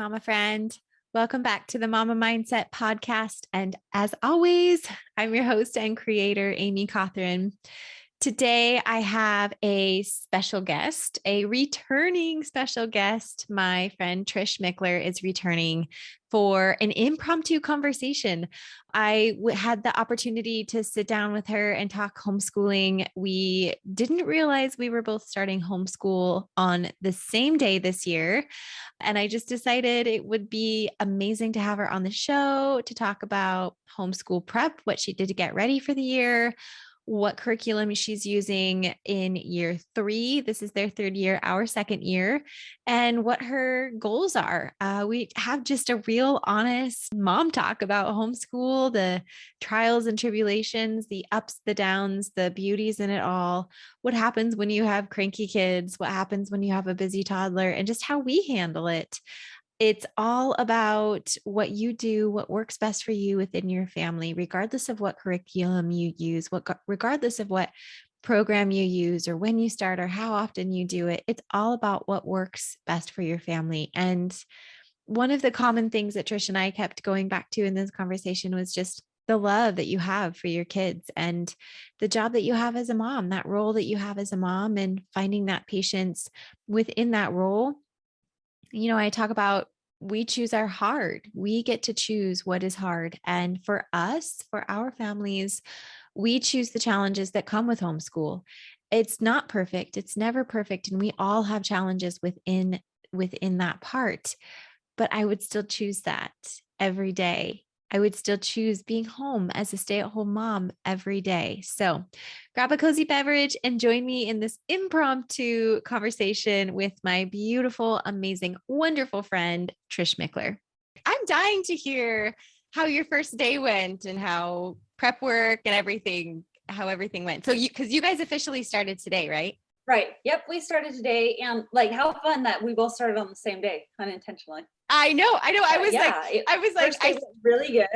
Mama friend. Welcome back to the Mama Mindset podcast. And as always, I'm your host and creator, Amy Cawthron. Today, I have a special guest, a returning special guest. My friend Tricia Michler is returning for an impromptu conversation. I had the opportunity to sit down with her and talk homeschooling. We didn't realize we were both starting homeschool on the same day this year. And I just decided it would be amazing to have her on the show to talk about homeschool prep, what she did to get ready for the year, what curriculum she's using in year 3. This is their 3rd year, our 2nd year, and what her goals are. We have just a real honest mom talk about homeschool, the trials and tribulations, the ups, the downs, the beauties in it all, what happens when you have cranky kids, what happens when you have a busy toddler, and just how we handle it. It's all about what you do, what works best for you within your family, regardless of what curriculum you use, regardless of what program you use or when you start or how often you do it. It's all about what works best for your family. And one of the common things that Trish and I kept going back to in this conversation was just the love that you have for your kids and the job that you have as a mom, that role that you have as a mom, and finding that patience within that role. I talk about we choose our hard. We get to choose what is hard. And for us, for our families, we choose the challenges that come with homeschool. It's not perfect. It's never perfect. And we all have challenges within that part. But I would still choose that every day. I would still choose being home as a stay-at-home mom every day. So grab a cozy beverage and join me in this impromptu conversation with my beautiful, amazing, wonderful friend, Tricia Michler. I'm dying to hear how your first day went and how prep work and how everything went. So because you guys officially started today, right? Right. Yep. We started today, and how fun that we both started on the same day, unintentionally. I know. I was like, really good.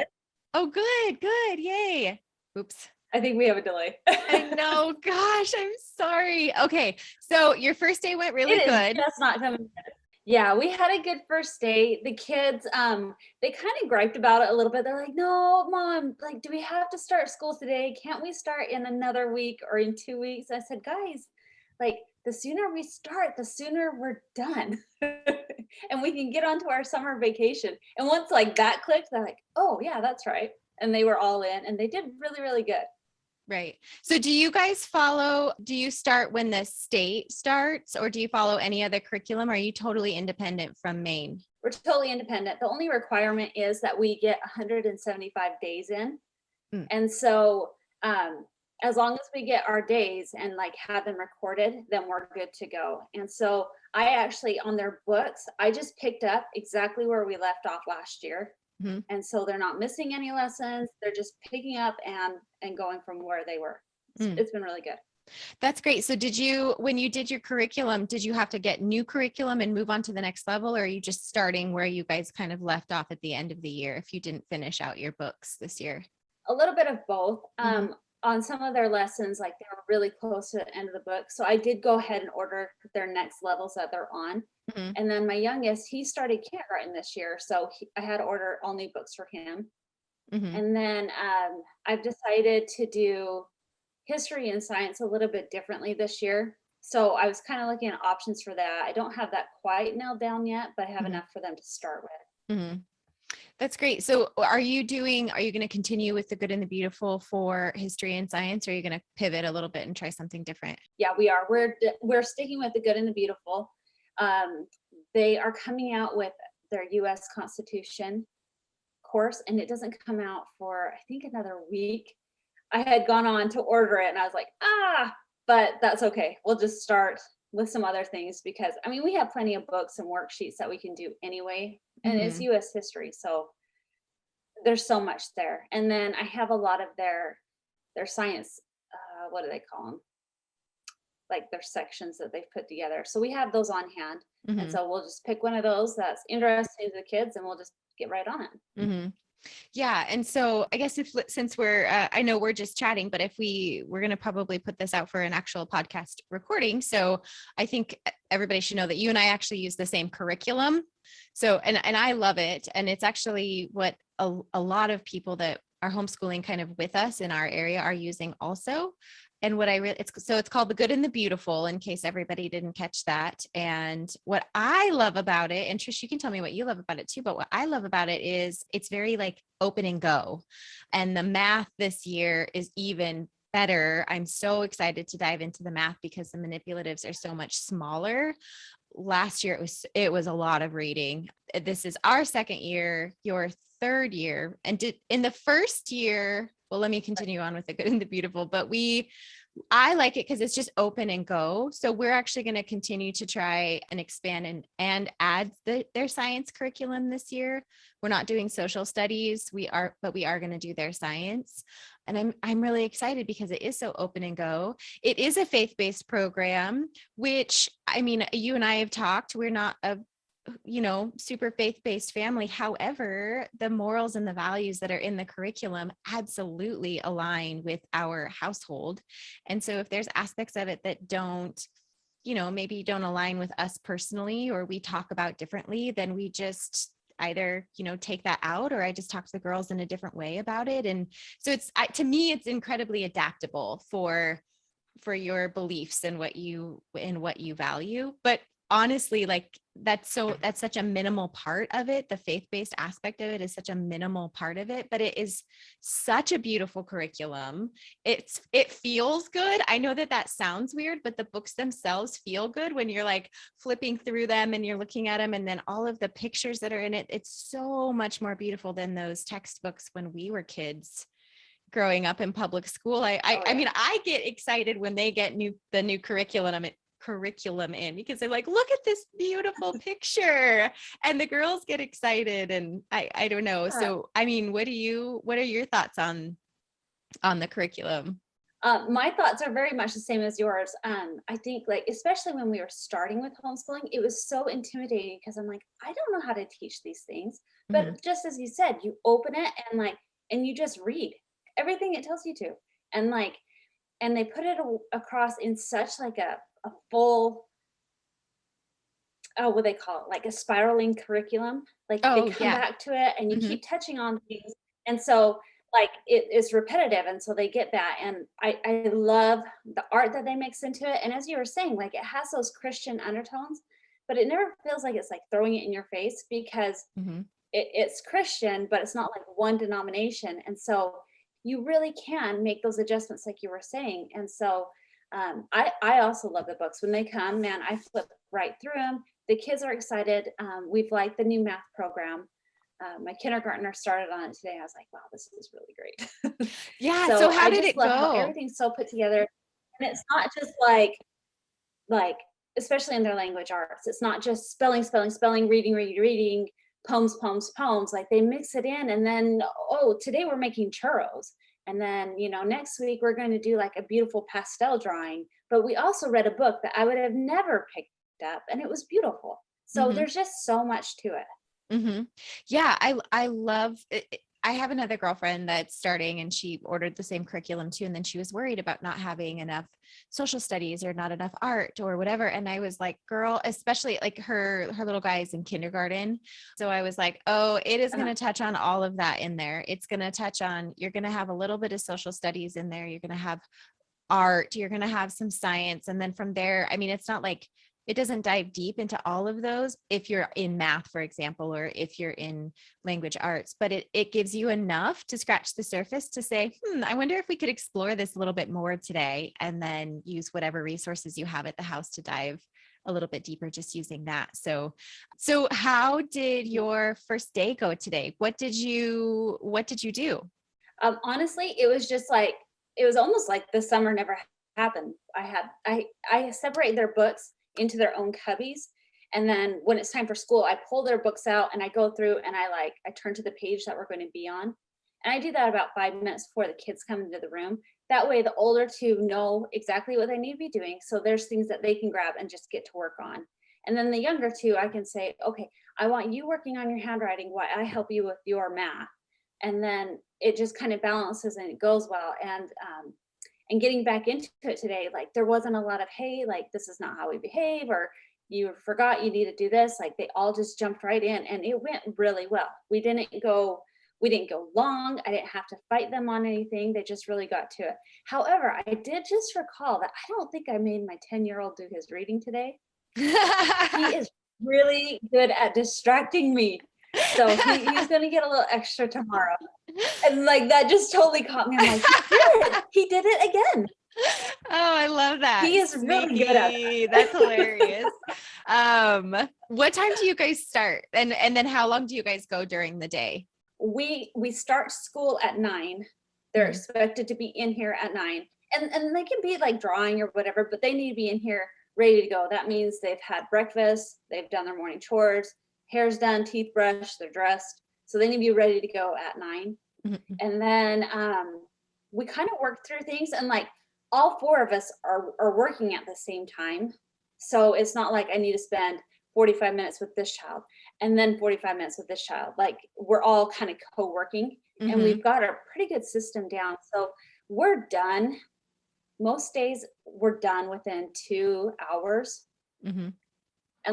Oh, good. Yay. Oops. I think we have a delay. I know. Gosh, I'm sorry. Okay. So your first day went really good. Just not coming good. Yeah, we had a good first day. The kids, they kind of griped about it a little bit. They're like, no, Mom, do we have to start school today? Can't we start in another week or in 2 weeks? I said, guys, the sooner we start, the sooner we're done. And we can get onto our summer vacation. And once that clicked, they're like, oh yeah, that's right. And they were all in, and they did really, really good. Right. So do you start when the state starts, or do you follow any other curriculum? Or are you totally independent from Maine? We're totally independent. The only requirement is that we get 175 days in. And so, as long as we get our days and have them recorded, then we're good to go. And so I actually, on their books, I just picked up exactly where we left off last year. Mm-hmm. And so they're not missing any lessons. They're just picking up and going from where they were. It's been really good. That's great. So when you did your curriculum, did you have to get new curriculum and move on to the next level? Or are you just starting where you guys kind of left off at the end of the year if you didn't finish out your books this year? A little bit of both. Mm-hmm. On some of their lessons, they were really close to the end of the book. So I did go ahead and order their next levels that they're on. Mm-hmm. And then my youngest, he started kindergarten this year. So I had to order all new books for him. Mm-hmm. And then I've decided to do history and science a little bit differently this year. So I was kind of looking at options for that. I don't have that quite nailed down yet, but I have enough for them to start with. Mm-hmm. That's great. So are you going to continue with the good and the beautiful for history and science, or are you going to pivot a little bit and try something different? Yeah, we are. We're sticking with the good and the beautiful. They are coming out with their U.S. Constitution course, and it doesn't come out for, I think, another week. I had gone on to order it, and I was like, but that's okay. We'll just start with some other things because, we have plenty of books and worksheets that we can do anyway. And it's U.S. history, so there's so much there. And then I have a lot of their science, what do they call them? Their sections that they've put together. So we have those on hand. Mm-hmm. And so we'll just pick one of those that's interesting to the kids, and we'll just get right on it. Mm-hmm. Yeah. And so I guess since we're, I know we're just chatting, but if we're going to probably put this out for an actual podcast recording. So I think everybody should know that you and I actually use the same curriculum. So, and I love it. And it's actually what a lot of people that are homeschooling kind of with us in our area are using also. And what it's called The Good and the Beautiful, in case everybody didn't catch that. And what I love about it, and Trish, you can tell me what you love about it too, but what I love about it is it's very like open and go. And the math this year is even better. I'm so excited to dive into the math because the manipulatives are so much smaller. Last year it was a lot of reading. This is our second year, your third year. And in the first year, well, let me continue on with The Good and the Beautiful, but I like it because it's just open and go. So we're actually going to continue to try and expand and add their science curriculum this year. We're not doing social studies. But we are going to do their science. And I'm really excited because it is so open and go. It is a faith-based program, which, I mean, you and I have talked, we're not a super faith-based family. However, the morals and the values that are in the curriculum absolutely align with our household. And so if there's aspects of it that maybe don't align with us personally, or we talk about differently, then we just either, take that out, or I just talk to the girls in a different way about it. And so to me, it's incredibly adaptable for your beliefs and what you value. But honestly, like that's such a minimal part of it. The faith-based aspect of it is such a minimal part of it, but it is such a beautiful curriculum. It feels good. I know that sounds weird, but the books themselves feel good when you're like flipping through them and you're looking at them, and then all of the pictures that are in it. It's so much more beautiful than those textbooks when we were kids growing up in public school. I mean, I get excited when they get the new curriculum in, because they're like, look at this beautiful picture, and the girls get excited, and I don't know. So, I mean, what are your thoughts on the curriculum? My thoughts are very much the same as yours. I think, like, especially when we were starting with homeschooling, it was so intimidating because I'm like, I don't know how to teach these things. But Mm-hmm. just as you said, you open it and you just read everything it tells you to, and they put it across in such like a full, oh, what they call it, like a spiraling curriculum. Like they Oh come yeah. back to it and you Mm-hmm. keep touching on things. And so like it is repetitive. And so they get that. And I love the art that they mix into it. And as you were saying, like it has those Christian undertones, but it never feels like it's like throwing it in your face, because Mm-hmm. it's Christian, but it's not like one denomination. And so you really can make those adjustments like you were saying. And so I also love the books. When they come, man, I flip right through them. The kids are excited. We've liked the new math program. My kindergartner started on it today. I was like, wow, this is really great. Yeah. So So how I did just it love how go? everything's so put together. And it's not just like, especially in their language arts, it's not just spelling, spelling, spelling, reading, reading, reading, poems, poems, poems. Like they mix it in. And then, oh, today we're making churros. And then, next week we're going to do like a beautiful pastel drawing. But we also read a book that I would have never picked up, and it was beautiful. So Mm-hmm. there's just so much to it. Mm-hmm. Yeah, I love it. I have another girlfriend that's starting, and she ordered the same curriculum too. And then she was worried about not having enough social studies or not enough art or whatever. And I was like, girl, especially like her little guy is in kindergarten. So I was like, oh, it is going Uh-huh. to touch on all of that in there. It's going to touch on, you're going to have a little bit of social studies in there. You're going to have art, you're going to have some science. And then from there, I mean, it's not like it doesn't dive deep into all of those if you're in math, for example, or if you're in language arts, but it gives you enough to scratch the surface to say, I wonder if we could explore this a little bit more today, and then use whatever resources you have at the house to dive a little bit deeper just using that. So how did your first day go today? What did you do? Honestly, it was just like, it was almost like the summer never happened. I separate their books into their own cubbies. And then when it's time for school, I pull their books out and I go through and I turn to the page that we're going to be on. And I do that about 5 minutes before the kids come into the room. That way the older two know exactly what they need to be doing. So there's things that they can grab and just get to work on. And then the younger two, I can say, okay, I want you working on your handwriting while I help you with your math. and then it just kind of balances and it goes well. And getting back into it today, like there wasn't a lot of, hey, like this is not how we behave, or you forgot you need to do this. Like they all just jumped right in, and it went really well. We didn't go long. I didn't have to fight them on anything. They just really got to it. However, I did just recall that I don't think I made my 10-year-old do his reading today. He is really good at distracting me. So he's going to get a little extra tomorrow. And like, that just totally caught me. I'm like, he did it again. Oh, I love that. He is really good at that. That's hilarious. What time do you guys start? And then how long do you guys go during the day? We start school at 9. They're expected to be in here at 9. And they can be like drawing or whatever, but they need to be in here ready to go. That means they've had breakfast, they've done their morning chores, hair's done, teeth brushed, they're dressed. So they need to be ready to go at 9. And then we kind of work through things, and like all 4 of us are working at the same time. So it's not like I need to spend 45 minutes with this child and then 45 minutes with this child. Like we're all kind of co-working, and we've got a pretty good system down. So we're done. Most days we're done within 2 hours. And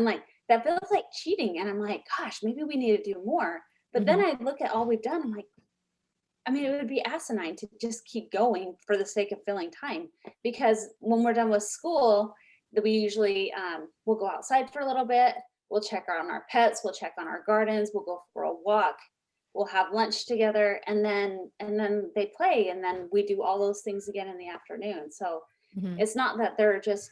like, that feels like cheating. And I'm like, gosh, maybe we need to do more. But then I look at all we've done. I'm like, I mean, it would be asinine to just keep going for the sake of filling time, because when we're done with school, we usually we'll go outside for a little bit. We'll check on our pets. We'll check on our gardens. We'll go for a walk. We'll have lunch together, and then they play, and then we do all those things again in the afternoon. So it's not that they're just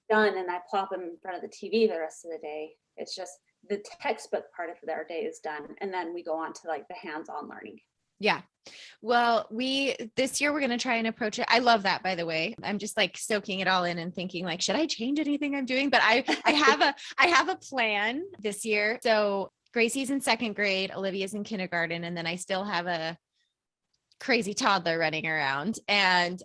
done and I plop them in front of the TV the rest of the day. It's just the textbook part of their day is done, and then we go on to like the hands-on learning. Yeah. Well, this year we're going to try and approach it. I love that, by the way. I'm just like soaking it all in and thinking like, should I change anything I'm doing? But I have a plan this year. So Gracie's in 2nd grade, Olivia's in kindergarten, and then I still have a crazy toddler running around. And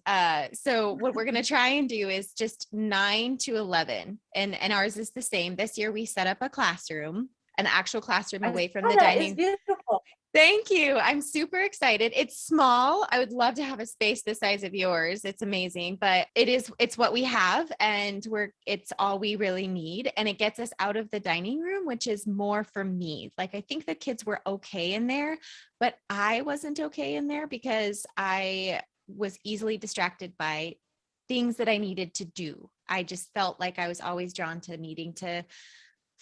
so what we're going to try and do is just 9 to 11. And ours is the same. This year we set up a classroom, an actual classroom away from the dining. Beautiful. Thank you. I'm super excited. It's small. I would love to have a space the size of yours. It's amazing, but it's what we have, and it's all we really need. And it gets us out of the dining room, which is more for me. Like, I think the kids were okay in there, but I wasn't okay in there because I was easily distracted by things that I needed to do. I just felt like I was always drawn to needing to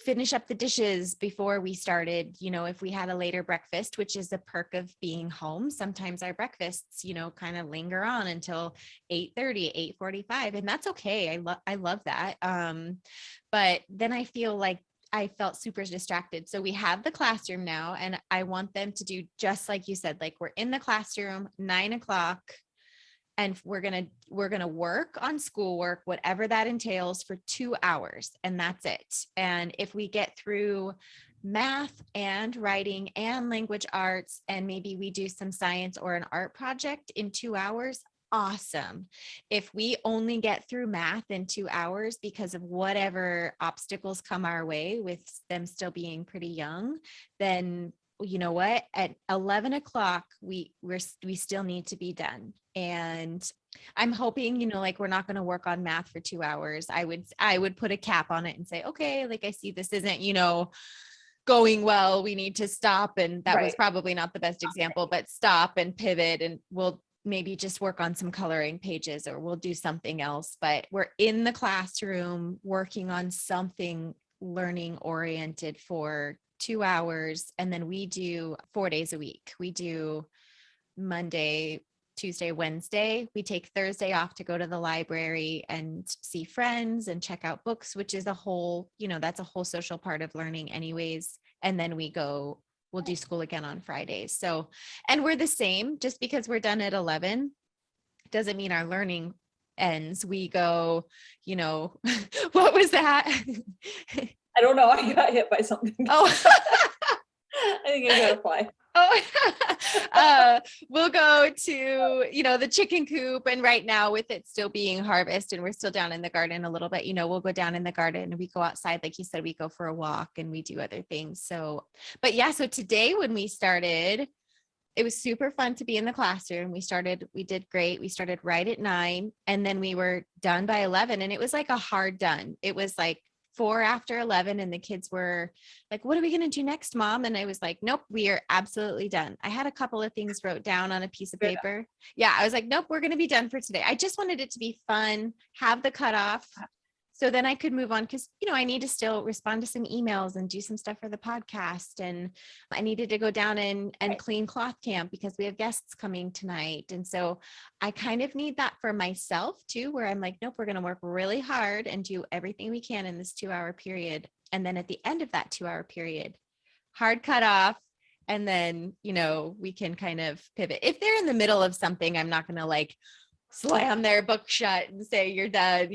finish up the dishes before we started. If we had a later breakfast, which is a perk of being home, sometimes our breakfasts, kind of linger on until 8:30, 8:45, and that's okay. I love that. But then I feel like I felt super distracted. So we have the classroom now, and I want them to do just like you said, like we're in the classroom, 9:00. And we're going to work on schoolwork, whatever that entails, for 2 hours. And that's it. And if we get through math and writing and language arts, and maybe we do some science or an art project in 2 hours, awesome. If we only get through math in 2 hours because of whatever obstacles come our way with them still being pretty young, then you know what, at 11:00, we still need to be done. And I'm hoping, like, we're not going to work on math for 2 hours. I would put a cap on it and say, okay, like I see this isn't, going well. We need to stop. And that was probably not the best example, but stop and pivot, and we'll maybe just work on some coloring pages, or we'll do something else. But we're in the classroom working on something learning oriented for 2 hours. And then we do 4 days a week. We do Monday, Tuesday, Wednesday. We take Thursday off to go to the library and see friends and check out books, which is a whole, that's a whole social part of learning anyways. And then we'll do school again on Fridays. So, and we're the same. Just because we're done at 11 doesn't mean our learning ends. We go, what was that? I don't know. I got hit by something. Oh, I think I got a fly. Oh, we'll go to, the chicken coop. And right now, with it still being harvest and we're still down in the garden a little bit, we'll go down in the garden and we go outside. Like you said, we go for a walk and we do other things. So, but yeah, so today when we started, it was super fun to be in the classroom. We did great. We started right at 9 and then we were done by 11, and it was like a hard done. It was like 4 after 11 and the kids were like, what are we going to do next, Mom? And I was like, nope, we are absolutely done. I had a couple of things wrote down on a piece of paper. Yeah. I was like, nope, we're going to be done for today. I just wanted it to be fun, have the cutoff. So then I could move on because, I need to still respond to some emails and do some stuff for the podcast. And I needed to go down and clean cloth camp because we have guests coming tonight. And so I kind of need that for myself too, where I'm like, nope, we're going to work really hard and do everything we can in this 2-hour period. And then at the end of that 2-hour period, hard cut off. And then, we can kind of pivot. If they're in the middle of something, I'm not going to like slam their book shut and say you're done,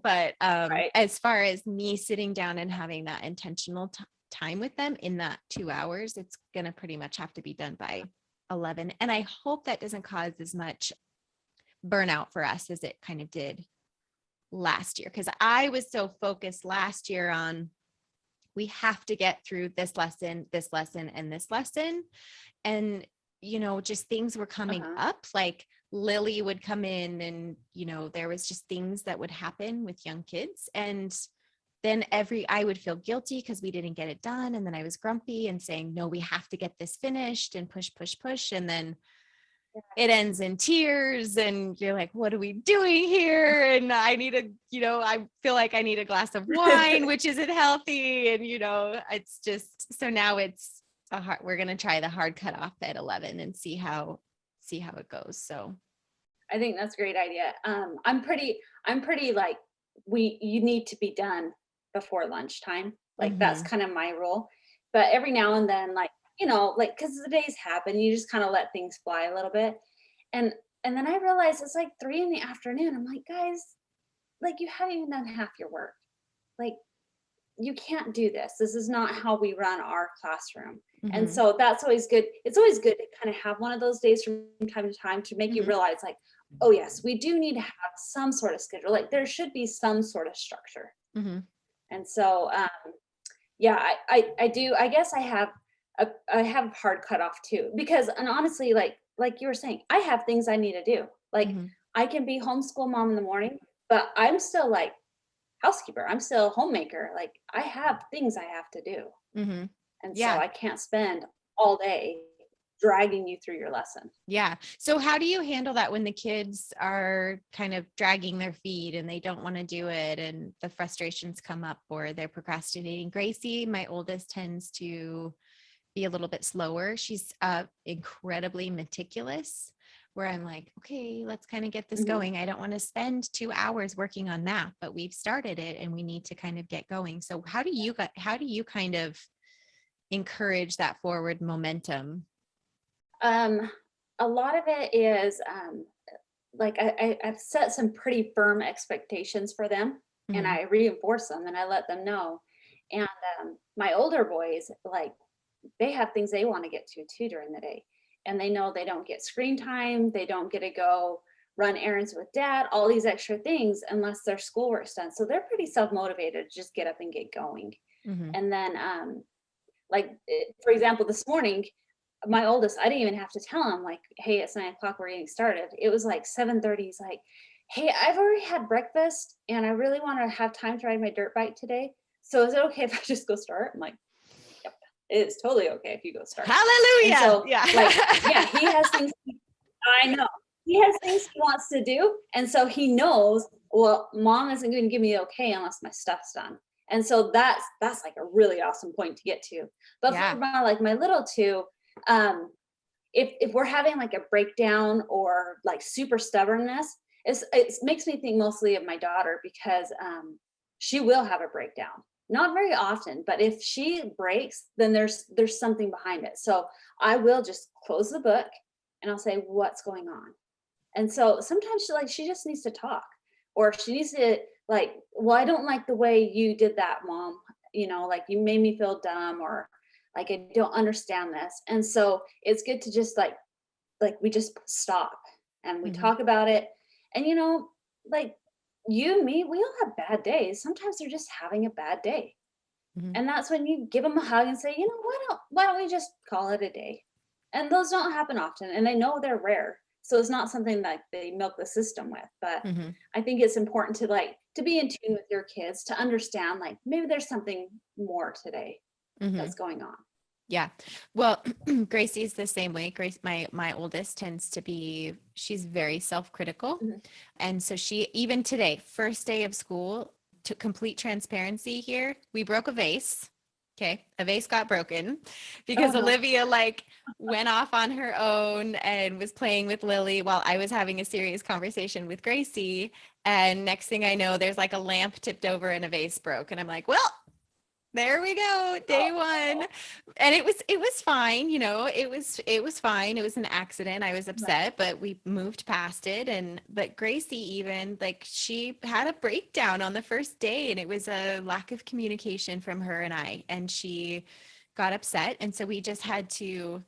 but Right. as far as me sitting down and having that intentional time with them in that 2 hours, it's going to pretty much have to be done by 11. And I hope that doesn't cause as much burnout for us as it kind of did last year. Because I was so focused last year on, we have to get through this lesson, and this lesson. And, just things were coming up, like Lily would come in and, there was just things that would happen with young kids. And then I would feel guilty because we didn't get it done. And then I was grumpy and saying, no, we have to get this finished, and push. And then it ends in tears and you're like, what are we doing here? And I need I feel like I need a glass of wine, which isn't healthy. And, it's just, so now it's we're going to try the hard cutoff at 11 and see how it goes. So I think that's a great idea. I'm pretty like, you need to be done before lunchtime. Like that's kind of my rule. But every now and then, like, cause the days happen, you just kind of let things fly a little bit. And then I realized it's like 3 in the afternoon. I'm like, guys, like you haven't even done half your work. Like you can't do this. This is not how we run our classroom. And so that's always good. It's always good to kind of have one of those days from time to time to make you realize like, oh yes, we do need to have some sort of schedule. Like there should be some sort of structure. And so, yeah, I do. I guess I have a hard cutoff too, because, and honestly, like you were saying, I have things I need to do. Like I can be homeschool mom in the morning, but I'm still like housekeeper. I'm still a homemaker. Like I have things I have to do. And so I can't spend all day dragging you through your lesson. Yeah. So how do you handle that when the kids are kind of dragging their feet and they don't want to do it and the frustrations come up or they're procrastinating? Gracie, my oldest, tends to be a little bit slower. She's incredibly meticulous, where I'm like, okay, let's kind of get this going. I don't want to spend 2 hours working on that, but we've started it and we need to kind of get going. So how do you kind of encourage that forward momentum? A lot of it is like I've set some pretty firm expectations for them, and I reinforce them and I let them know. And my older boys, like they have things they want to get to too during the day, and they know they don't get screen time, they don't get to go run errands with dad, all these extra things unless their schoolwork's done. So they're pretty self-motivated to just get up and get going. And then for example, this morning, my oldest, I didn't even have to tell him like, hey, it's 9 o'clock, we're getting started. It was like 7:30. He's like, hey, I've already had breakfast and I really want to have time to ride my dirt bike today. So is it okay if I just go start? I'm like, yep, it is totally okay if you go start. Hallelujah. And so, he has things, I know, he has things he wants to do. And so he knows, well, mom isn't going to give me the okay unless my stuff's done. And so that's like a really awesome point to get to. But for my little two, if we're having like a breakdown or like super stubbornness, it makes me think mostly of my daughter, because she will have a breakdown. Not very often, but if she breaks, then there's something behind it. So I will just close the book and I'll say, what's going on? And so sometimes she just needs to talk, or she needs to like, well, I don't like the way you did that, mom. Like you made me feel dumb, or like I don't understand this. And so it's good to just like we just stop and we talk about it. And like you and me, we all have bad days. Sometimes they're just having a bad day. And that's when you give them a hug and say, why don't we just call it a day? And those don't happen often, and I know they're rare. So it's not something that they milk the system with, but Mm-hmm. I think it's important to be in tune with your kids, to understand like maybe there's something more today Mm-hmm. that's going on. Yeah. Well, Gracie's the same way. Grace, my oldest tends to be, she's very self-critical. Mhm. And so she, even today, first day of school, to complete transparency here, we broke a vase. Okay. A vase got broken Oh because no. Olivia like went off on her own and was playing with Lily while I was having a serious conversation with Gracie. And next thing I know, there's like a lamp tipped over and a vase broke. And I'm like, well, there we go, day one. Oh, And it was fine, it was fine. It was an accident. I was right. upset, but we moved past it. And but Gracie, even like, she had a breakdown on the first day, and it was a lack of communication from her and I, and she got upset. And so we just had to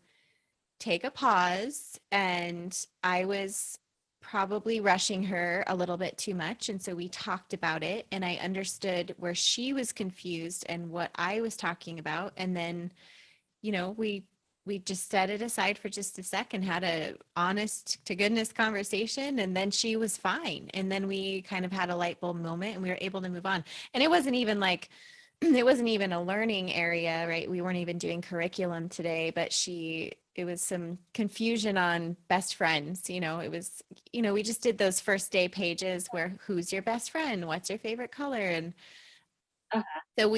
take a pause, and I was probably rushing her a little bit too much, and so we talked about it, and I understood where she was confused and what I was talking about. And then we just set it aside for just a second, had a honest to goodness conversation, and then she was fine. And then we kind of had a light bulb moment, and we were able to move on. And it wasn't even like it wasn't even a learning area, right? We weren't even doing curriculum today, but it was some confusion on best friends. It was, we just did those first day pages where who's your best friend? What's your favorite color? And Uh-huh. so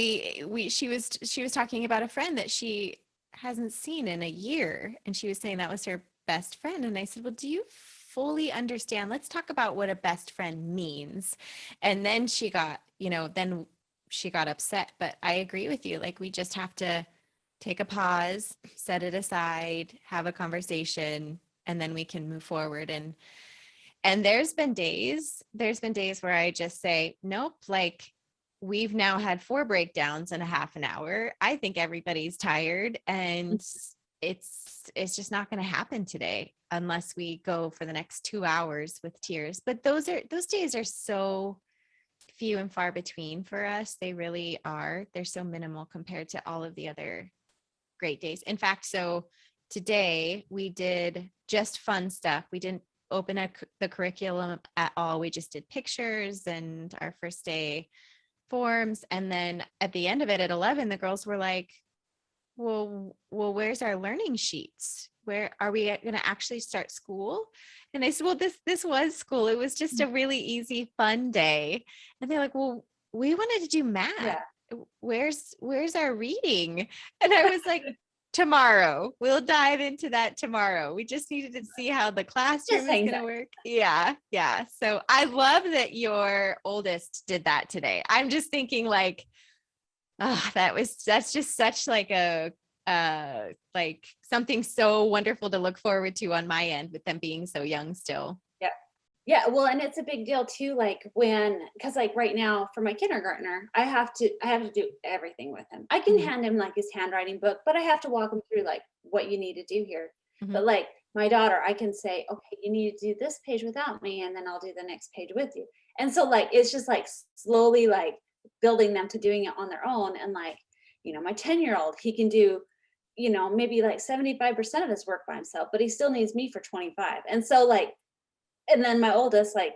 she was talking about a friend that she hasn't seen in a year. And she was saying that was her best friend. And I said, well, do you fully understand? Let's talk about what a best friend means. And then then she got upset. But I agree with you. Like, we just have to take a pause, set it aside, have a conversation, and then we can move forward. And there's been days where I just say, nope, like, we've now had 4 breakdowns in a half an hour. I think everybody's tired, and it's just not going to happen today unless we go for the next 2 hours with tears. But those days are so few and far between for us. They really are. They're so minimal compared to all of the other great days. In fact, so today we did just fun stuff. We didn't open the curriculum at all. We just did pictures and our first day forms. And then at the end of it at 11, the girls were like, well, where's our learning sheets? Where are we going to actually start school? And I said, well, this was school. It was just a really easy, fun day. And they're like, well, we wanted to do math. Yeah. Where's our reading? And I was like, tomorrow. We'll dive into that tomorrow. We just needed to see how the classroom is going to work. Yeah. Yeah. So I love that your oldest did that today. I'm just thinking like, oh, that's just such like like something so wonderful to look forward to on my end with them being so young still. Yeah. Yeah. Well, and it's a big deal too, like because like right now for my kindergartner, I have to do everything with him. I can Mhm. hand him like his handwriting book, but I have to walk him through like what you need to do here. Mhm. But like my daughter, I can say, okay, you need to do this page without me, and then I'll do the next page with you. And so like it's just like slowly like building them to doing it on their own. And like, my 10-year-old, he can do, maybe like 75% of his work by himself, but he still needs me for 25. And so like, and then my oldest, like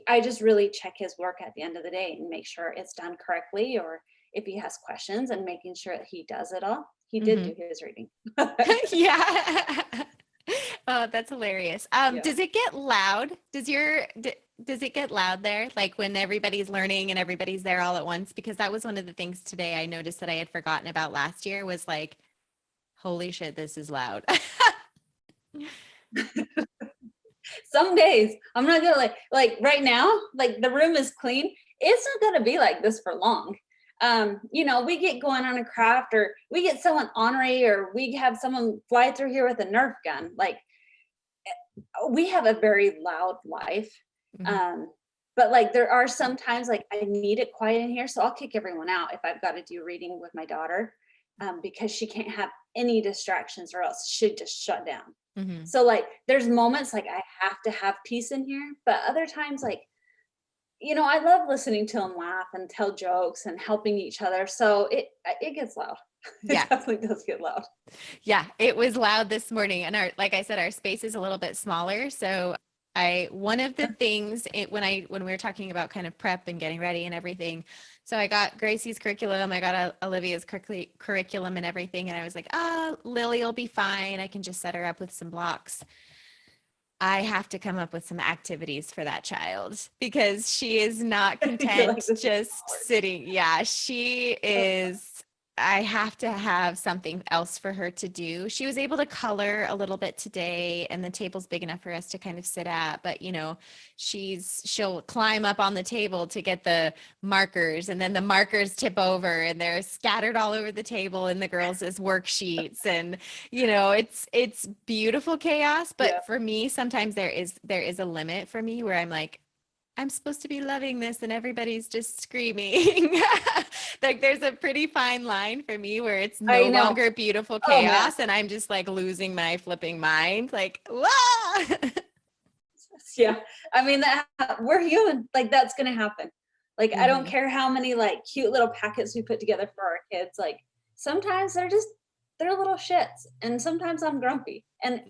I just really check his work at the end of the day and make sure it's done correctly, or if he has questions, and making sure that he does it all. He did do his reading. Yeah. Oh, that's hilarious. Yeah. Does it get loud? Does it get loud there? Like when everybody's learning and everybody's there all at once? Because that was one of the things today I noticed that I had forgotten about last year was like, holy shit, this is loud. Some days I'm not gonna like right now, like the room is clean. It's not gonna be like this for long. We get going on a craft, or we get someone ornery, or we have someone fly through here with a Nerf gun. Like we have a very loud life. Mhm. But like there are some times like I need it quiet in here, so I'll kick everyone out if I've got to do reading with my daughter, because she can't have any distractions, or else she'd just shut down. Mhm. So like there's moments like I have to have peace in here, but other times like I love listening to them laugh and tell jokes and helping each other. So it gets loud. Yeah. It definitely does get loud. Yeah, it was loud this morning. And like I said, our space is a little bit smaller. So one of the things when we were talking about kind of prep and getting ready and everything. So I got Gracie's curriculum, I got Olivia's curriculum and everything. And I was like, Lily will be fine. I can just set her up with some blocks. I have to come up with some activities for that child because she is not content Like, just sitting. Yeah, she is. I have to have something else for her to do. She was able to color a little bit today, and the table's big enough for us to kind of sit at, but she'll climb up on the table to get the markers, and then the markers tip over and they're scattered all over the table in the girls' worksheets. And it's beautiful chaos, but yeah. for me sometimes there is a limit for me where I'm like, I'm supposed to be loving this and everybody's just screaming. Like there's a pretty fine line for me where it's no longer beautiful chaos and I'm just like losing my flipping mind, like, wah! Yeah. I mean, we're human. Like that's going to happen. Like, I don't care how many like cute little packets we put together for our kids. Like sometimes they're little shits, and sometimes I'm grumpy, and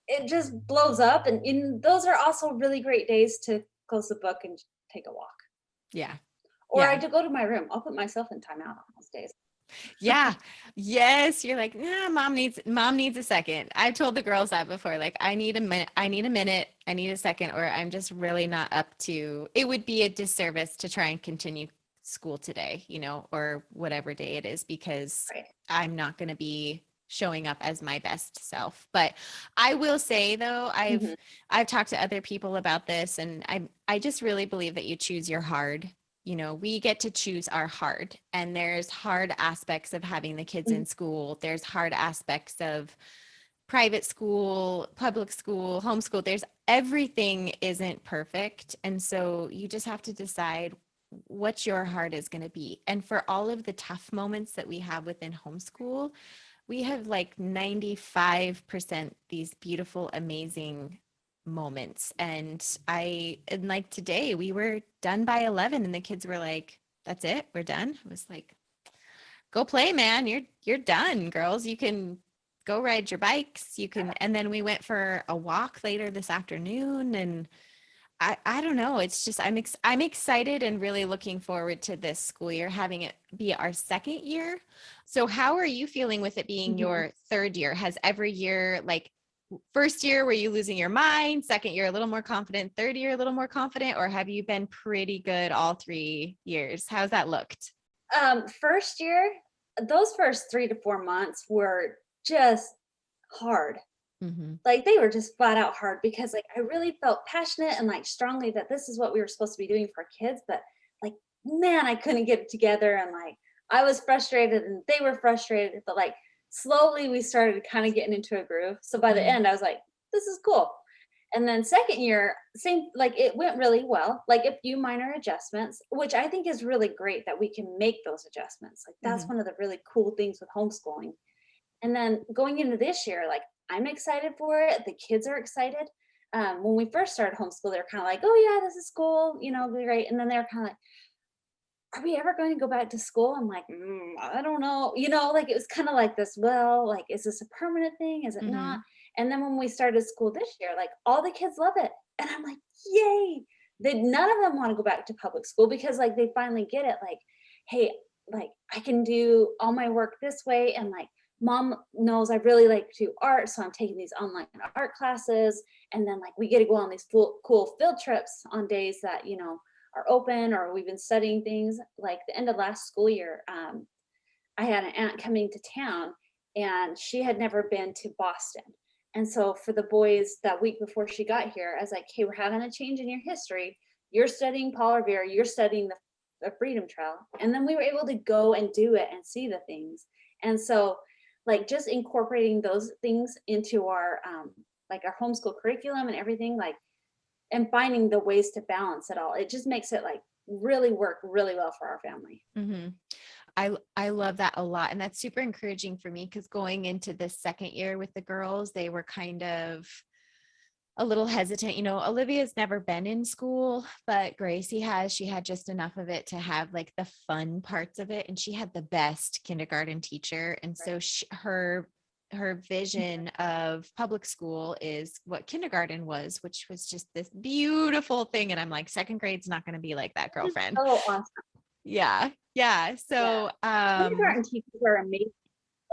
it just blows up. And those are also really great days to close the book and take a walk. Yeah. Or I do go to my room. I'll put myself in timeout on those days. Yeah. Yes. You're like, mom needs a second. I've told the girls that before. Like, I need a minute. I need a second, or I'm just really not up to, it would be a disservice to try and continue school today, or whatever day it is, because I'm not going to be showing up as my best self. But I will say though, I've talked to other people about this, and I just really believe that you choose your hard. We get to choose our hard, and there's hard aspects of having the kids in school. There's hard aspects of private school, public school, homeschool. There's everything isn't perfect. And so you just have to decide what your heart is going to be. And for all of the tough moments that we have within homeschool, we have like 95% these beautiful, amazing moments. And like today we were done by 11 and the kids were like, that's it, we're done. I was like, go play, man. You're done, girls. You can go ride your bikes. And then we went for a walk later this afternoon, and I don't know. It's just, I'm excited and really looking forward to this school year, having it be our second year. So how are you feeling with it being your third year? Has every year, like first year, were you losing your mind? Second year, a little more confident, third year, a little more confident, or have you been pretty good all 3 years? How's that looked? First year, those first 3 to 4 months were just hard. Like they were just flat out hard, because like I really felt passionate and like strongly that this is what we were supposed to be doing for kids, but like, man, I couldn't get it together, and like I was frustrated and they were frustrated, but like slowly we started kind of getting into a groove. So by the end I was like, this is cool. And then second year, same, like it went really well, like a few minor adjustments, which I think is really great that we can make those adjustments. Like that's one of the really cool things with homeschooling. And then going into this year, like I'm excited for it. The kids are excited. When we first started homeschool, they're kind of like, oh yeah, this is cool, great. And then they're kind of like, are we ever going to go back to school? I'm like, I don't know. Like it was kind of like this, well, like, is this a permanent thing? Is it not? And then when we started school this year, like all the kids love it. And I'm like, yay. None of them want to go back to public school, because like they finally get it. Like, hey, like I can do all my work this way. And like mom knows I really like to do art. So I'm taking these online art classes. And then like we get to go on these cool field trips on days that, are open, or we've been studying things. Like the end of last school year, I had an aunt coming to town, and she had never been to Boston. And so for the boys that week before she got here, I was like, hey, we're having a change in your history. You're studying Paul Revere, you're studying the Freedom Trail. And then we were able to go and do it and see the things. And so like just incorporating those things into our like our homeschool curriculum and everything, like, and finding the ways to balance it all, it just makes it like really work really well for our family. I love that a lot. And that's super encouraging for me, because going into the second year with the girls, they were kind of a little hesitant. Olivia's never been in school, but Gracie has. She had just enough of it to have like the fun parts of it. And she had the best kindergarten teacher. And so her vision of public school is what kindergarten was, which was just this beautiful thing. And I'm like, second grade's not going to be like that, girlfriend. Oh, awesome. Yeah. Yeah. So, kindergarten teachers are amazing.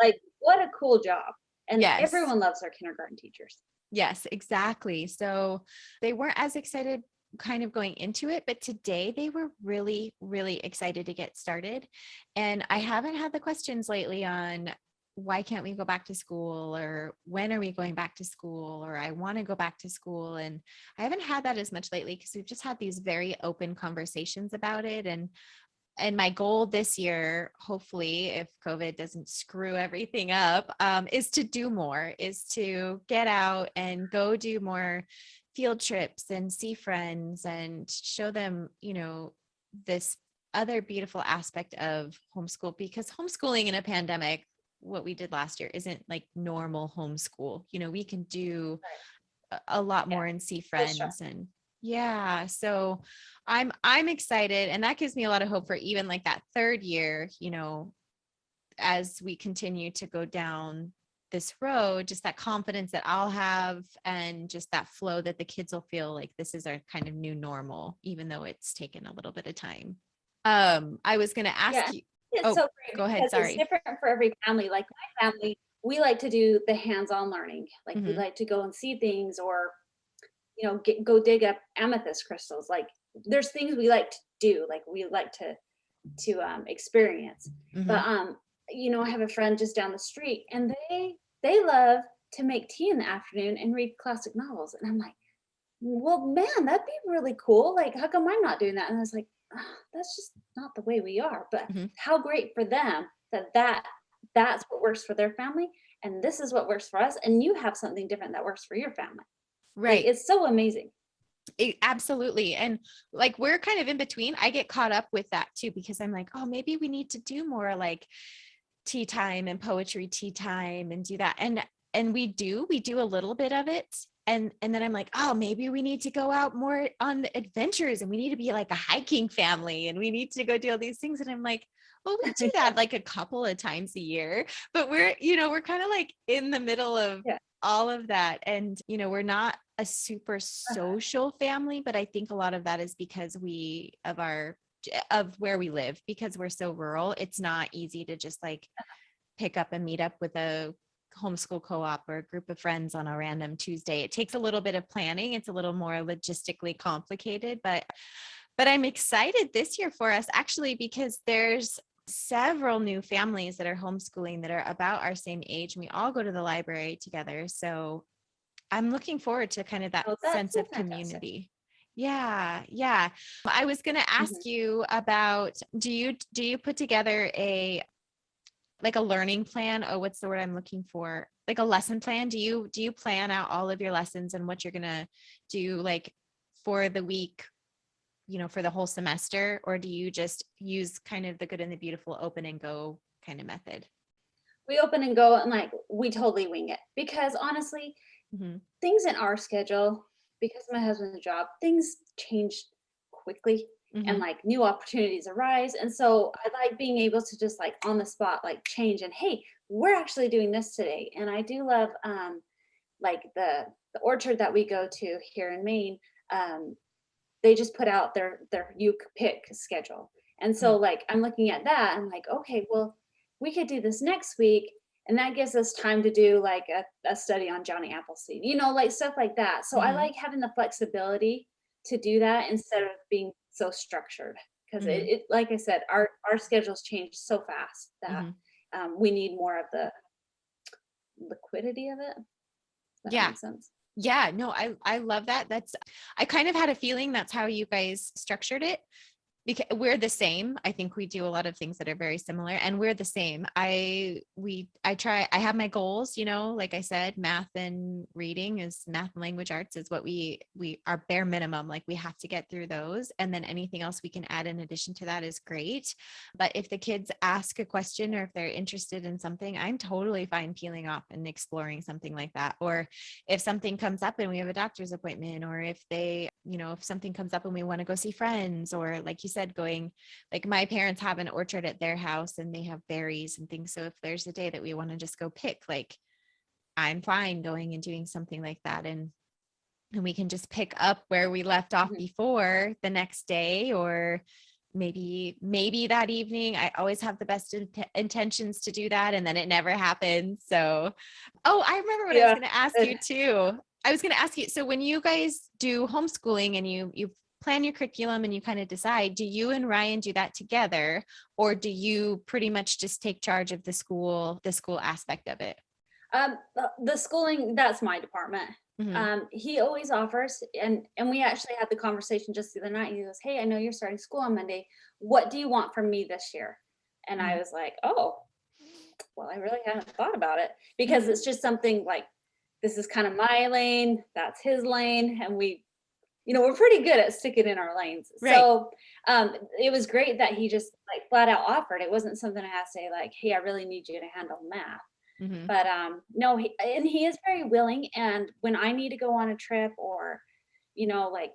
Like, what a cool job. And yes. Everyone loves their kindergarten teachers. Yes, exactly. So they weren't as excited kind of going into it, but today they were really, really excited to get started. And I haven't had the questions lately on why can't we go back to school, or when are we going back to school, or I want to go back to school. And I haven't had that as much lately because we've just had these very open conversations about it. And my goal this year, hopefully, if COVID doesn't screw everything up, is to do more, is to get out and go do more field trips and see friends and show them, this other beautiful aspect of homeschool, because homeschooling in a pandemic, what we did last year, isn't like normal homeschool. We can do a lot more and see friends. Sure. And yeah, so I'm excited, and that gives me a lot of hope for even like that third year, as we continue to go down this road, just that confidence that I'll have, and just that flow that the kids will feel like this is our kind of new normal, even though it's taken a little bit of time. I was going to ask you. It's so great. Go ahead. Sorry. It's different for every family. Like my family, we like to do the hands-on learning. Like we like to go and see things, or go dig up amethyst crystals. Like there's things we like to do, like we like to experience. But I have a friend just down the street, and they love to make tea in the afternoon and read classic novels. And I'm like, well, man, that'd be really cool. Like, how come I'm not doing that? And I was like, that's just not the way we are. But how great for them that's what works for their family, and this is what works for us, and you have something different that works for your family. Right. It's so amazing. Absolutely. And like, we're kind of in between. I get caught up with that too, because I'm like, oh, maybe we need to do more like tea time and poetry tea time and do that. And we do a little bit of it. And then I'm like, oh, maybe we need to go out more on the adventures, and we need to be like a hiking family, and we need to go do all these things. And I'm like, well, we do that like a couple of times a year, but we're kind of like in the middle of all of that. And, we're not a super social family, but I think a lot of that is because of where we live, because we're so rural. It's not easy to just like pick up and meet up with a homeschool co-op or a group of friends on a random Tuesday. It takes a little bit of planning. It's a little more logistically complicated, but I'm excited this year for us, actually, because there's several new families that are homeschooling that are about our same age, and we all go to the library together. So I'm looking forward to kind of that sense of community. Yeah. Yeah. I was going to ask you about, do you put together a learning plan? Oh, what's the word I'm looking for? Like a lesson plan? Do you plan out all of your lessons and what you're going to do like for the week, for the whole semester? Or do you just use kind of the good and the beautiful open and go kind of method? We open and go, and like, we totally wing it, because honestly, things in our schedule, because of my husband's job, things change quickly, and like new opportunities arise. And so I like being able to just like on the spot, like change, and hey, we're actually doing this today. And I do love like the orchard that we go to here in Maine. They just put out their you pick schedule. And so like I'm looking at that, I'm like, okay, well, we could do this next week. And that gives us time to do like a study on Johnny Appleseed, like stuff like that. So I like having the flexibility to do that instead of being so structured, because it like I said, our schedules change so fast that we need more of the liquidity of it. Does that make sense? Yeah, no, I love that. I kind of had a feeling that's how you guys structured it. because we're the same. I think we do a lot of things that are very similar, and we're the same. I have my goals, like I said, math and language arts is what we are bare minimum. Like we have to get through those. And then anything else we can add in addition to that is great. But if the kids ask a question or if they're interested in something, I'm totally fine peeling off and exploring something like that. Or if something comes up and we have a doctor's appointment, or if if something comes up and we want to go see friends, or like you said, going, like my parents have an orchard at their house and they have berries and things. So if there's a day that we want to just go pick, like I'm fine going and doing something like that. And we can just pick up where we left off before the next day, or maybe that evening. I always have the best intentions to do that, and then it never happens. So, I remember what I was going to ask you too. I was going to ask you, so when you guys do homeschooling and you plan your curriculum and you kind of decide, do you and Ryan do that together, or do you pretty much just take charge of the school aspect of it? The schooling, that's my department. He always offers, and we actually had the conversation just the other night. He goes, "Hey, I know you're starting school on Monday. What do you want from me this year?" And I was like, "Oh, well, I really haven't thought about it," because it's just something like, this is kind of my lane, that's his lane, and we're pretty good at sticking in our lanes. Right. So it was great that he just like flat out offered. It wasn't something I had to say like, "Hey, I really need you to handle math." But no, he is very willing. And when I need to go on a trip, or like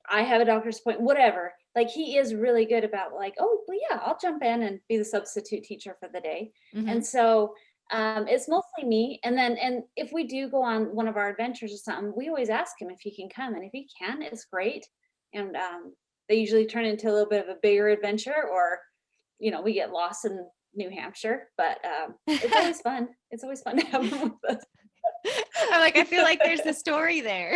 I have a doctor's appointment, whatever, like he is really good about like, "Oh, well, yeah, I'll jump in and be the substitute teacher for the day." And so it's mostly me. And if we do go on one of our adventures or something, we always ask him if he can come, and if he can, it's great. And they usually turn into a little bit of a bigger adventure, or we get lost in New Hampshire, but it's always fun. It's always fun to have him with us. I'm like, I feel like there's a story there.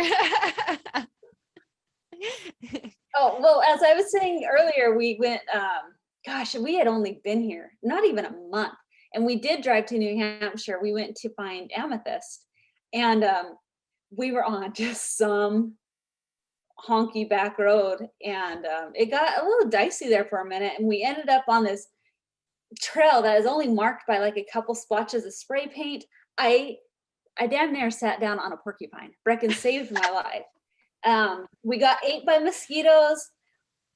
Oh, well, as I was saying earlier, we went, we had only been here not even a month, and we did drive to New Hampshire. We went to find amethyst, and we were on just some honky back road, and it got a little dicey there for a minute, and we ended up on this trail that is only marked by like a couple splotches of spray paint. I damn near sat down on a porcupine. Brecken saved my life. We got ate by mosquitoes.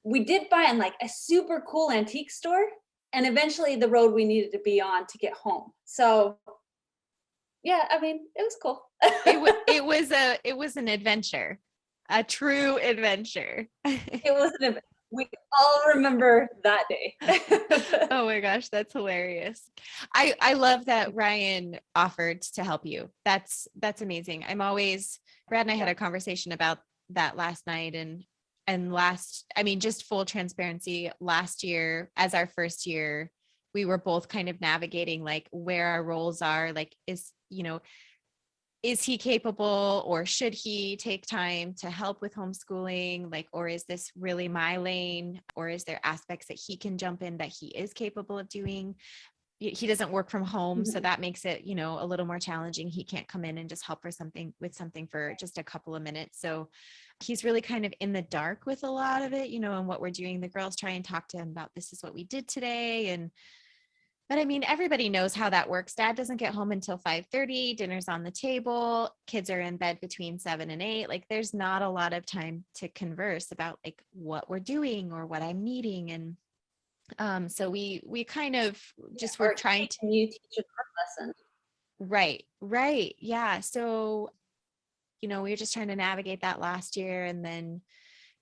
We did find like a super cool antique store, and eventually the road we needed to be on to get home. So yeah, I mean, it was cool. it was an adventure, a true adventure. It was an adventure. We all remember that day. Oh my gosh, that's hilarious. I love that Ryan offered to help you. That's amazing. Brad and I had a conversation about that last night, and just full transparency, last year as our first year, we were both kind of navigating like where our roles are, like is he capable, or should he take time to help with homeschooling? Like, or is this really my lane? Or is there aspects that he can jump in that he is capable of doing? He doesn't work from home, so that makes it, a little more challenging. He can't come in and just help with something for just a couple of minutes. So he's really kind of in the dark with a lot of it, and what we're doing. The girls try and talk to him about, this is what we did today. But I mean, everybody knows how that works. Dad doesn't get home until 5:30. Dinner's on the table. Kids are in bed between 7 and 8. Like, there's not a lot of time to converse about like what we're doing or what I'm needing. And so we kind of just were trying to. You teach a lesson. Right. Yeah. So, we were just trying to navigate that last year, and then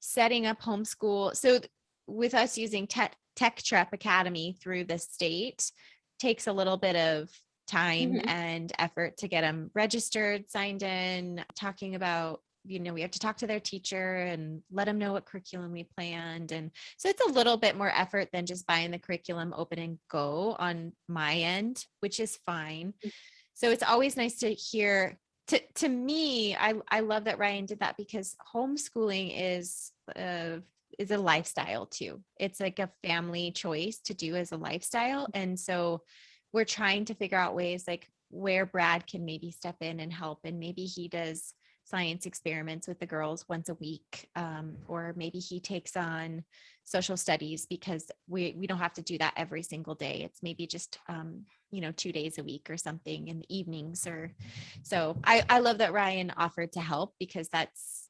setting up homeschool. So with us using Tech Trep Academy through the state, takes a little bit of time and effort to get them registered, signed in, talking about, we have to talk to their teacher and let them know what curriculum we planned. And so it's a little bit more effort than just buying the curriculum, open and go on my end, which is fine. So it's always nice to hear. To me, I love that Ryan did that, because homeschooling is a lifestyle too. It's like a family choice to do as a lifestyle. And so we're trying to figure out ways like where Brad can maybe step in and help. And maybe he does science experiments with the girls once a week. Or maybe he takes on social studies, because we don't have to do that every single day. It's maybe just, 2 days a week or something in the evenings. Or so I love that Ryan offered to help, because that's,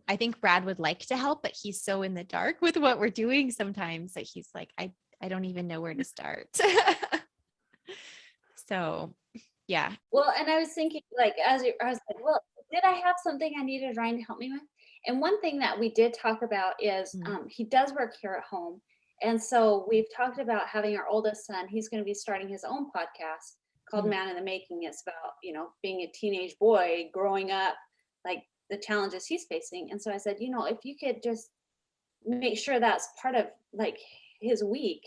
I think Brad would like to help, but he's so in the dark with what we're doing sometimes that he's like, I don't even know where to start. So, yeah. Well, and I was thinking, like, I was like, well, did I have something I needed Ryan to help me with? And one thing that we did talk about is he does work here at home. And so we've talked about having our oldest son, he's going to be starting his own podcast called Man in the Making. It's about, being a teenage boy growing up, like the challenges he's facing. And so I said, if you could just make sure that's part of like his week,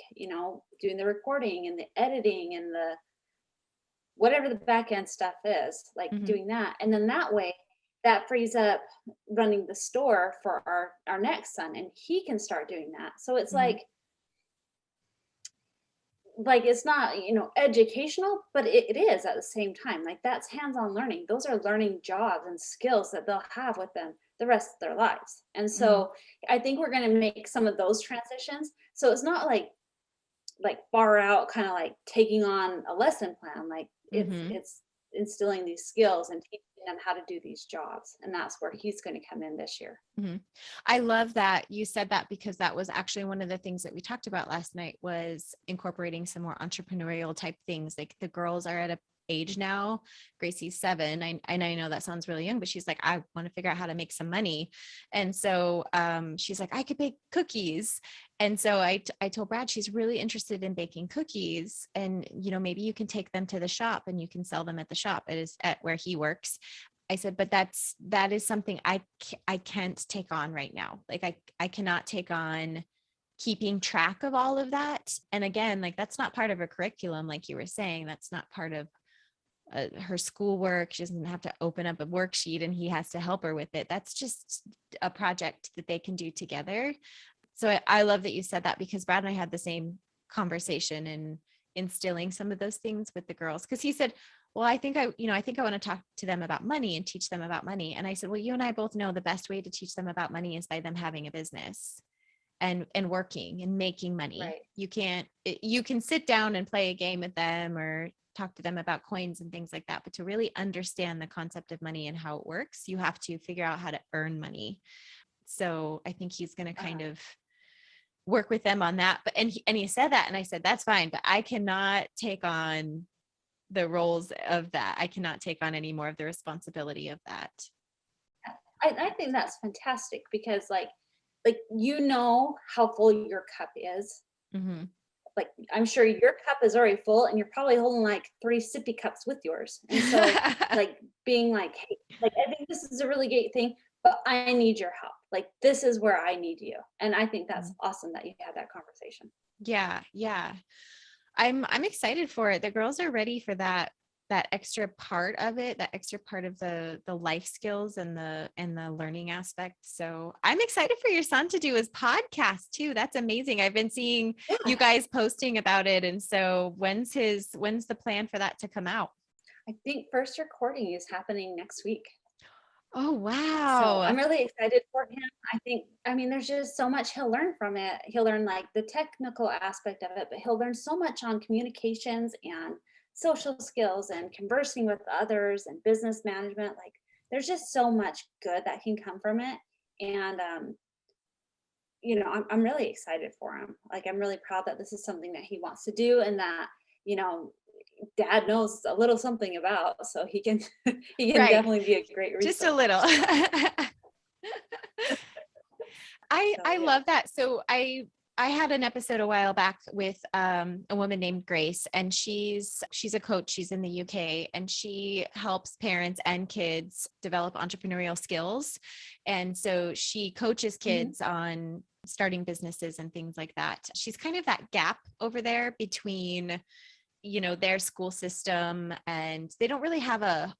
doing the recording and the editing and the whatever the back end stuff is, like doing that. And then that way that frees up running the store for our next son, and he can start doing that. So it's like it's not, educational, but it is at the same time. Like that's hands-on learning. Those are learning jobs and skills that they'll have with them the rest of their lives. And so I think we're going to make some of those transitions. So it's not like far out, kind of like taking on a lesson plan. Like it's instilling these skills and teaching them how to do these jobs. And that's where he's going to come in this year. I love that you said that, because that was actually one of the things that we talked about last night, was incorporating some more entrepreneurial type things. Like the girls are at a age now. Gracie's 7. I know that sounds really young, but she's like, I want to figure out how to make some money. And so she's like, I could bake cookies. And so I told Brad, she's really interested in baking cookies, and maybe you can take them to the shop and you can sell them at the shop. It is at where he works. I said, but that is something I can't take on right now. Like I cannot take on keeping track of all of that. And again, like that's not part of her curriculum. Like you were saying, that's not part of her schoolwork. She doesn't have to open up a worksheet and he has to help her with it. That's just a project that they can do together. So I love that you said that, because Brad and I had the same conversation and instilling some of those things with the girls. Cause he said, well, I think I want to talk to them about money and teach them about money. And I said, well, you and I both know the best way to teach them about money is by them having a business and working and making money. Right. You can sit down and play a game with them or talk to them about coins and things like that. But to really understand the concept of money and how it works, you have to figure out how to earn money. So I think he's going to kind of work with them on that. But, and he said that, and I said, that's fine, but I cannot take on the roles of that. I cannot take on any more of the responsibility of that. I think that's fantastic, because like how full your cup is. Like I'm sure your cup is already full, and you're probably holding like 3 sippy cups with yours. And so like being like, hey, like I think this is a really great thing, but I need your help. Like this is where I need you. And I think that's awesome that you had that conversation. Yeah. I'm excited for it. The girls are ready for that extra part of it, that extra part of the life skills and the learning aspect. So I'm excited for your son to do his podcast too. That's amazing. I've been seeing you guys posting about it. And so when's the plan for that to come out? I think first recording is happening next week. Oh, wow. So I'm really excited for him. I mean, there's just so much he'll learn from it. He'll learn like the technical aspect of it, but he'll learn so much on communications and social skills and conversing with others and business management. Like there's just so much good that can come from it. And, I'm really excited for him. Like, I'm really proud that this is something that he wants to do, and that, Dad knows a little something about, so he can definitely be a great resource. Just a little. I love that. So I had an episode a while back with a woman named Grace, and she's a coach. She's in the UK, and she helps parents and kids develop entrepreneurial skills. And so she coaches kids on starting businesses and things like that. She's kind of that gap over there between their school system, and they don't really have a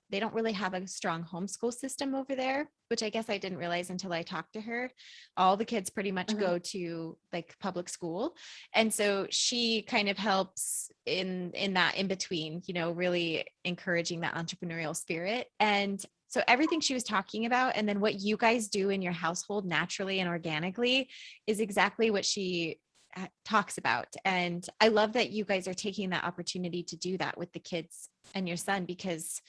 strong homeschool system over there, which I guess I didn't realize until I talked to her. All the kids pretty much go to like public school. And so she kind of helps in that in between, really encouraging that entrepreneurial spirit. And So everything she was talking about, and then what you guys do in your household naturally and organically is exactly what she talks about. And I love that you guys are taking that opportunity to do that with the kids and your son, because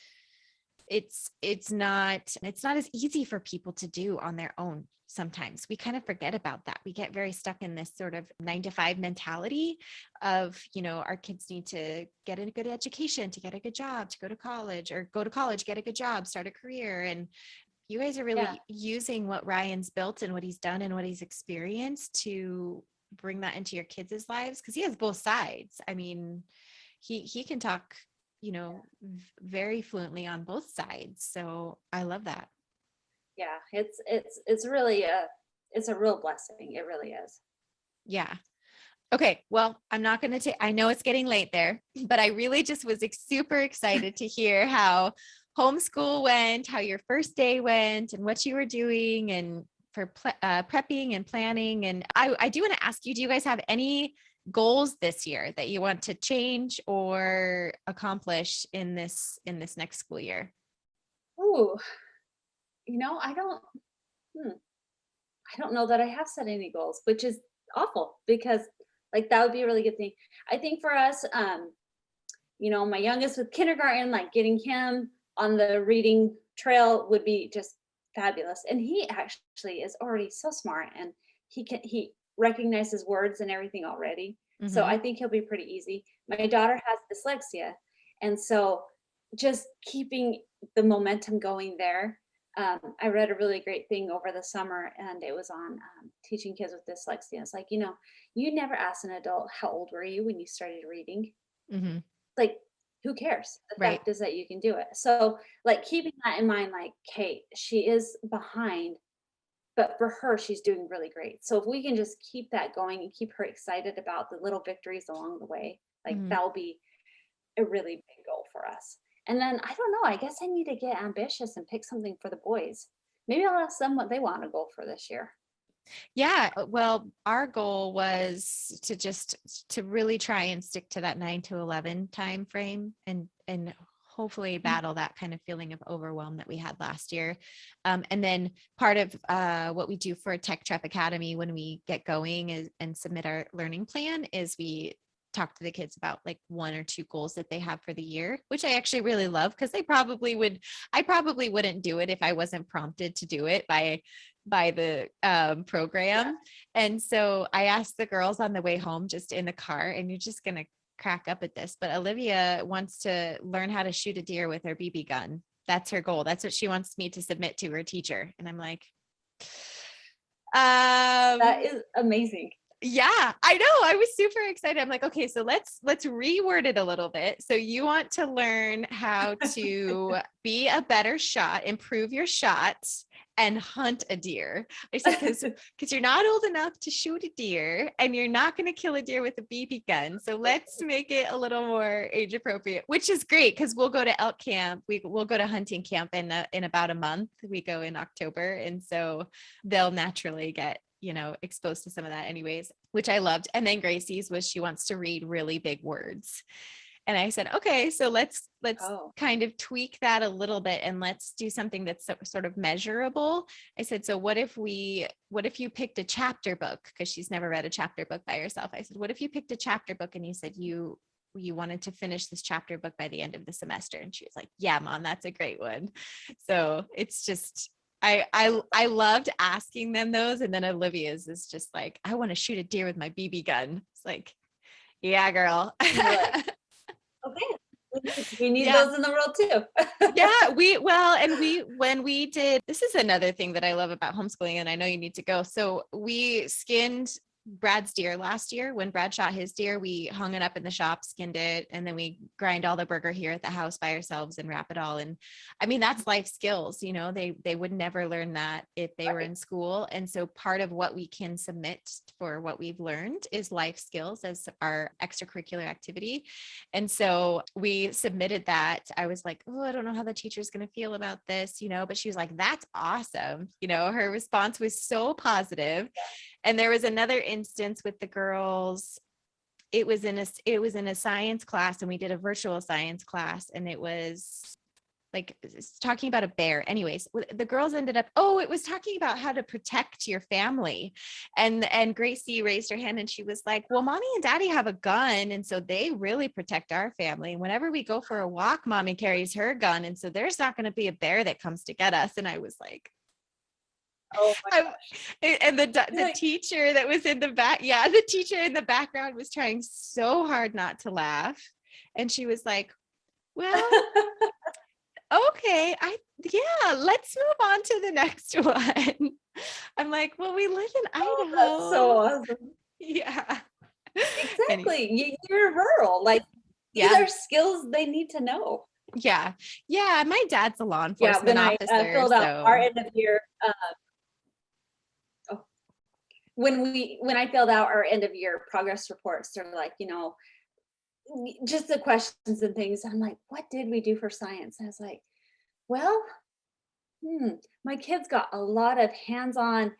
it's not as easy for people to do on their own. Sometimes we kind of forget about that. We get very stuck in this sort of 9 to 5 mentality of, our kids need to get a good education, to get a good job, to go to college, or go to college, get a good job, start a career. And you guys are really using what Ryan's built and what he's done and what he's experienced to bring that into your kids' lives. Cause he has both sides. I mean, he can talk, very fluently on both sides. So I love that. Yeah, it's really it's a real blessing. It really is. Yeah. Okay. Well, I'm not going to take, I know it's getting late there, but I really just was super excited to hear how homeschool went, how your first day went, and what you were doing, and for prepping and planning. And I do want to ask you, do you guys have any goals this year that you want to change or accomplish in this next school year? Ooh, I don't know that I have set any goals, which is awful, because like that would be a really good thing. I think for us, my youngest with kindergarten, like getting him on the reading trail would be just fabulous. And he actually is already so smart, and he recognizes words and everything already. So Mm-hmm. I think he'll be pretty easy. My daughter has dyslexia, and so just keeping the momentum going there. I read a really great thing over the summer, and it was on teaching kids with dyslexia. It's like, you never asked an adult, how old were you when you started reading? Mm-hmm. Like, who cares? The Right. fact is that you can do it. So like keeping that in mind, like, Kate, she is behind, but for her, she's doing really great. So if we can just keep that going and keep her excited about the little victories along the way, like Mm-hmm. that'll be a really big goal for us. And then I don't know, I guess I need to get ambitious and pick something for the boys. Maybe I'll ask them what they want to go for this year. Yeah. Well, our goal was to really try and stick to that 9 to 11 time frame, and hopefully battle that kind of feeling of overwhelm that we had last year. And then part of what we do for Tech Trep Academy when we get going and submit our learning plan is we talk to the kids about like 1 or 2 goals that they have for the year, which I actually really love, because I probably wouldn't do it if I wasn't prompted to do it by the program. Yeah. And so I asked the girls on the way home, just in the car, and you're just going to crack up at this, but Olivia wants to learn how to shoot a deer with her BB gun. That's her goal. That's what she wants me to submit to her teacher. And I'm like, that is amazing. Yeah, I know. I was super excited. I'm like, okay, so let's reword it a little bit. So you want to learn how to be a better shot, improve your shots, and hunt a deer. I said, because you're not old enough to shoot a deer, and you're not going to kill a deer with a BB gun. So let's make it a little more age appropriate, which is great, because we'll go to elk camp. We'll go to hunting camp in about a month. We go in October, and so they'll naturally get exposed to some of that anyways, which I loved. And then Gracie's was she wants to read really big words. And I said, okay, so let's kind of tweak that a little bit, and let's do something that's sort of measurable. I said, so what if you picked a chapter book? Because she's never read a chapter book by herself. I said, what if you picked a chapter book and you said you wanted to finish this chapter book by the end of the semester? And she was like, yeah, Mom, that's a great one. So it's just, I loved asking them those. And then Olivia's is just like, I want to shoot a deer with my BB gun. It's like, yeah, girl. Like, okay. We need those in the world too. Yeah, when we did, this is another thing that I love about homeschooling, and I know you need to go. So we skinned Brad's deer last year. When Brad shot his deer, we hung it up in the shop, skinned it, and then we grind all the burger here at the house by ourselves and wrap it all. And I mean, that's life skills, they would never learn that if they were in school. And so part of what we can submit for what we've learned is life skills as our extracurricular activity. And so we submitted that. I was like, oh, I don't know how the teacher's going to feel about this, but she was like, that's awesome. Her response was so positive. And there was another instance with the girls. It was in a science class, and we did a virtual science class, and it was like it's talking about a bear. Anyways, the girls ended up, it was talking about how to protect your family. And Gracie raised her hand and she was like, well, mommy and daddy have a gun. And so they really protect our family. Whenever we go for a walk, mommy carries her gun. And so there's not going to be a bear that comes to get us. And I was like, oh my gosh. and the teacher that was in the back, the teacher in the background was trying so hard not to laugh. And she was like, well, okay, let's move on to the next one. I'm like, well, we live in Idaho. That's so awesome. Yeah. Exactly. You're rural. Like, these are skills they need to know. Yeah. Yeah. My dad's a law enforcement officer. I filled out our end of year. When I filled out our end of year progress reports, they're like, just the questions and things. I'm like, what did we do for science? I was like, well, my kids got a lot of hands-on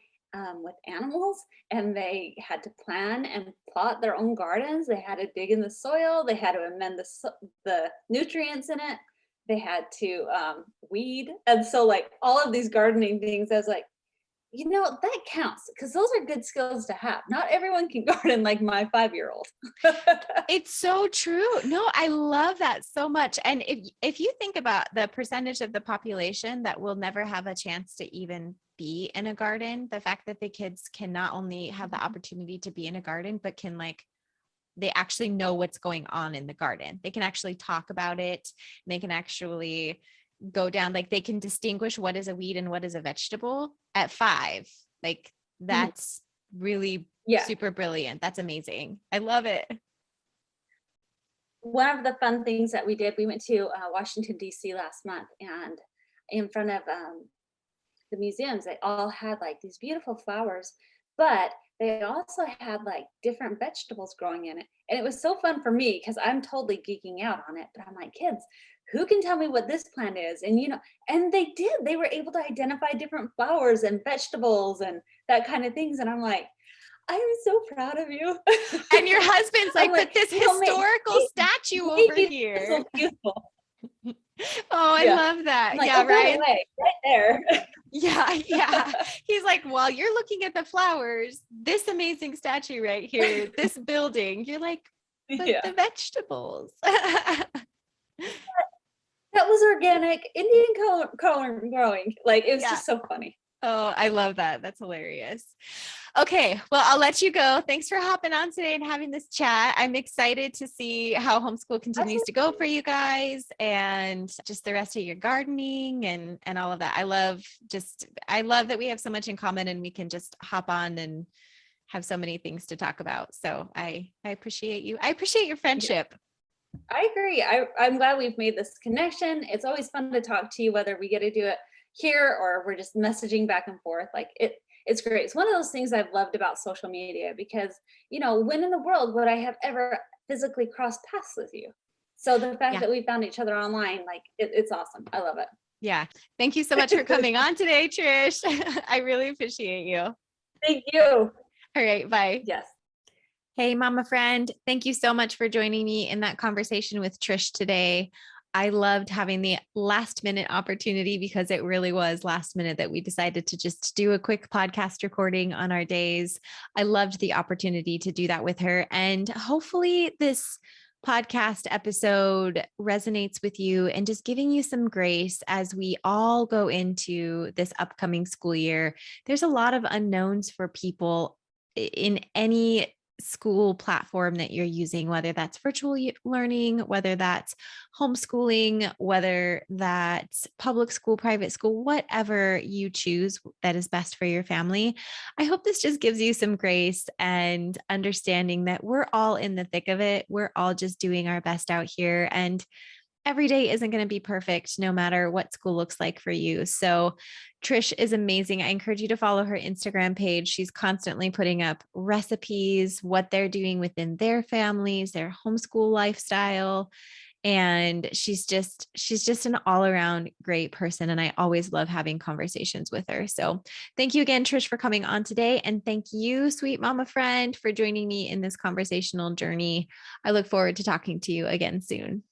with animals, and they had to plan and plot their own gardens. They had to dig in the soil. They had to amend the nutrients in it. They had to weed. And so like all of these gardening things, I was like, that counts, because those are good skills to have. Not everyone can garden like my 5-year-old. It's so true. No, I love that so much. And if you think about the percentage of the population that will never have a chance to even be in a garden, the fact that the kids can not only have the opportunity to be in a garden, but can they actually know what's going on in the garden. They can actually talk about it. And they can actually go down, like they can distinguish what is a weed and what is a vegetable at 5. Like that's really super brilliant. That's amazing. I love it. One of the fun things that we did, we went to Washington, D.C. last month, and in front of the museums, they all had like these beautiful flowers, but they also had like different vegetables growing in it. And it was so fun for me because I'm totally geeking out on it, but I'm like, kids, who can tell me what this plant is? And and they did. They were able to identify different flowers and vegetables and that kind of things. And I'm like, I'm so proud of you. And your husband's like, but this historical statue over here. So beautiful. Oh, I love that. Like, right there. Yeah. He's like, well, you're looking at the flowers, this amazing statue right here, this building. You're like, but the vegetables. That was organic Indian corn growing. Like, it was just so funny. Oh, I love that. That's hilarious. Okay. Well, I'll let you go. Thanks for hopping on today and having this chat. I'm excited to see how homeschool continues to go for you guys and just the rest of your gardening and all of that. I love that we have so much in common and we can just hop on and have so many things to talk about. So I appreciate you. I appreciate your friendship. Yeah. I agree. I'm glad we've made this connection. It's always fun to talk to you, whether we get to do it here or we're just messaging back and forth. Like it's great. It's one of those things I've loved about social media because, when in the world would I have ever physically crossed paths with you? So the fact that we found each other online, like it's awesome. I love it. Yeah. Thank you so much for coming on today, Trish. I really appreciate you. Thank you. All right. Bye. Yes. Hey, mama friend. Thank you so much for joining me in that conversation with Trish today. I loved having the last minute opportunity because it really was last minute that we decided to just do a quick podcast recording on our days. I loved the opportunity to do that with her. And hopefully this podcast episode resonates with you and just giving you some grace as we all go into this upcoming school year. There's a lot of unknowns for people in any school platform that you're using, whether that's virtual learning, whether that's homeschooling, whether that's public school, private school, whatever you choose that is best for your family. I hope this just gives you some grace and understanding that we're all in the thick of it. We're all just doing our best out here. And every day isn't going to be perfect, no matter what school looks like for you. So Trish is amazing. I encourage you to follow her Instagram page. She's constantly putting up recipes, what they're doing within their families, their homeschool lifestyle. And she's just an all around great person. And I always love having conversations with her. So thank you again, Trish, for coming on today. And thank you, sweet mama friend, for joining me in this conversational journey. I look forward to talking to you again soon.